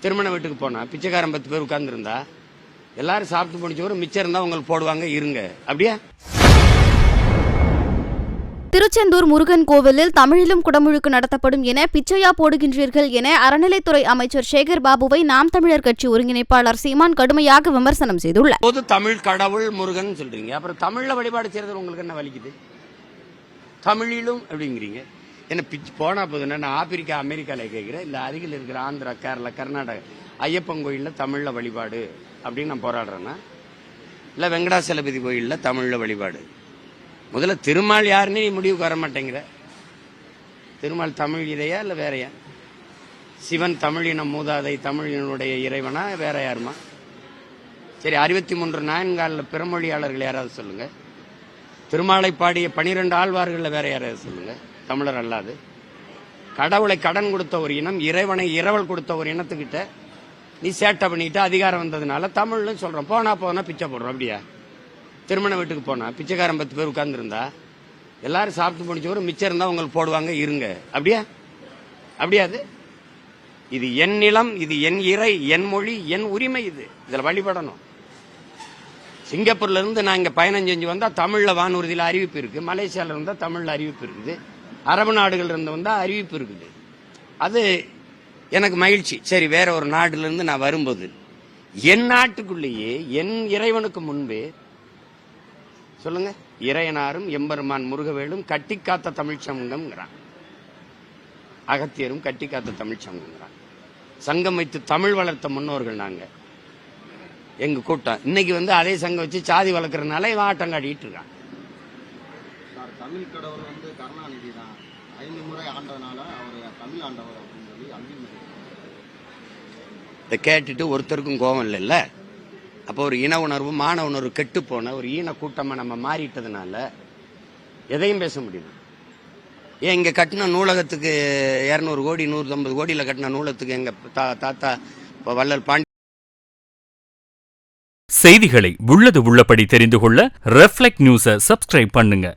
திருமண வீட்டுக்கு போனா பிச்சைக்காரன் 10 பேர் உட்கார்ந்துருந்தா எல்லாரும் சாப்பிட்டு முடிச்சவரும் மிச்சம் இருந்தா உங்களுக்கு போடுவாங்க இருங்க அப்படியா? திருச்செந்தூர் முருகன் கோவிலில் தமிழிலும் குடமுழுக்கு நடத்தப்படும் என பிச்சையா போடுகின்றீர்கள் என அறநிலைத்துறை அமைச்சர் சேகர் பாபுவை நாம் தமிழர் கட்சி ஒருங்கிணைப்பாளர் சீமான் கடுமையாக விமர்சனம் செய்துள்ளார். பொது தமிழ் கடவுள் முருகன் சொல்றீங்க, அப்புறம் தமிழ்ல வழிபாடு செய்யறது உங்களுக்கு என்ன வலிக்குது? தமிழிலும் அப்படிங்கிறீங்க. என்ன பிச்சு போனா போதுன்னா நான் ஆப்பிரிக்கா அமெரிக்கால கேட்கிறேன். இந்த அருகில் இருக்கிற ஆந்திரா கேரளா கர்நாடகா ஐயப்பன் கோயிலில் தமிழ்ல வழிபாடு அப்படின்னு நான் போராடுறேன்னா, இல்லை வெங்கடாசலபதி கோயிலில் தமிழ்ல வழிபாடு. முதல்ல திருமால் யாருன்னு நீ முடிவுக்கு வர மாட்டேங்கிற. திருமால் தமிழ் இதையா இல்லை வேறையா? சிவன் தமிழினம் மூதாதை தமிழினுடைய இறைவனா வேற யாருமா? சரி, 63 நாயன்காலில் பிறமொழியாளர்கள் யாராவது சொல்லுங்க. திருமாலை பாடிய 12 ஆழ்வார்களில் வேற யாராவது சொல்லுங்க தமிழர் அல்லாது. கடவுளை கடன் கொடுத்த ஒரு இனம், இறைவனை இரவல் கொடுத்த ஒரு இனத்துக்கிட்ட நீ சேட்டை பண்ணிட்டு அதிகாரம் வந்ததுனால தமிழ்னு சொல்றோம். போனா பிச்சை போடுறோம் அப்படியா? திருமண வீட்டுக்கு போனா பிச்சைக்காரன் 10 பேர் உட்கார்ந்துருந்தா எல்லாரும் சாப்பிட்டு முடிச்சவரும் மிச்சம் இருந்தா உங்களுக்கு போடுவாங்க இருங்க அப்படியா? அப்படியாது. இது என் நிலம், இது என் இறை, என் மொழி, என் உரிமை. இதுல வழிபடணும். சிங்கப்பூர்ல இருந்து நான் இங்க பயணம் செஞ்சு வந்தா தமிழ்ல வானூர்தியில அறிவிப்பு இருக்கு. மலேசியால இருந்தா தமிழ்ல அறிவிப்பு இருக்குது. அரபு நாடுகள் இருந்து வந்தா அறிவிப்பு இருக்குது. அது எனக்கு மகிழ்ச்சி. சரி, வேற ஒரு நாடுல இருந்து நான் வரும்போது என் நாட்டுக்குள்ளேயே என் இறைவனுக்கு முன்பே சொல்லுங்க, இறையனாரும் எம்பெருமான் முருகவேலும் கட்டிக்காத்த தமிழ் சங்கம்ங்கிறான். அகத்தியரும் கட்டிக்காத்த தமிழ் சங்கம்ங்கிறான். சங்கம் வைத்து தமிழ் வளர்த்த முன்னோர்கள் நாங்க. எங்க கூட்டம் இன்னைக்கு அதே சங்கம் வச்சு சாதி வளர்க்கறதுனால இவன் ஆட்டம் காட்டிட்டு இருக்கான். தமிழ் கடவுள் கருணாநிதி தான் 5 முறை ஆண்டதுனால அவர் தமிழ் ஆண்டவர் அப்படின்னு சொல்லி இதை கேட்டுட்டு ஒருத்தருக்கும் கோபம் இல்லைல்ல. அப்போ ஒரு இன உணர்வு மான உணர்வு கெட்டு போன ஒரு ஈன கூட்டமா நம்ம மாறிட்டதுனால எதையும் பேச முடியுது. ஏன் இங்க கட்டின நூலகத்துக்கு 200 கோடி 150 கோடியில கட்டின நூலகத்துக்கு எங்க தாத்தா வள்ளல் பாண்டி செய்திகளை உள்ளது உள்ளபடி தெரிந்து கொள்ள ரெஃப்ளெக்ட் நியூஸை சப்ஸ்கிரைப் பண்ணுங்க.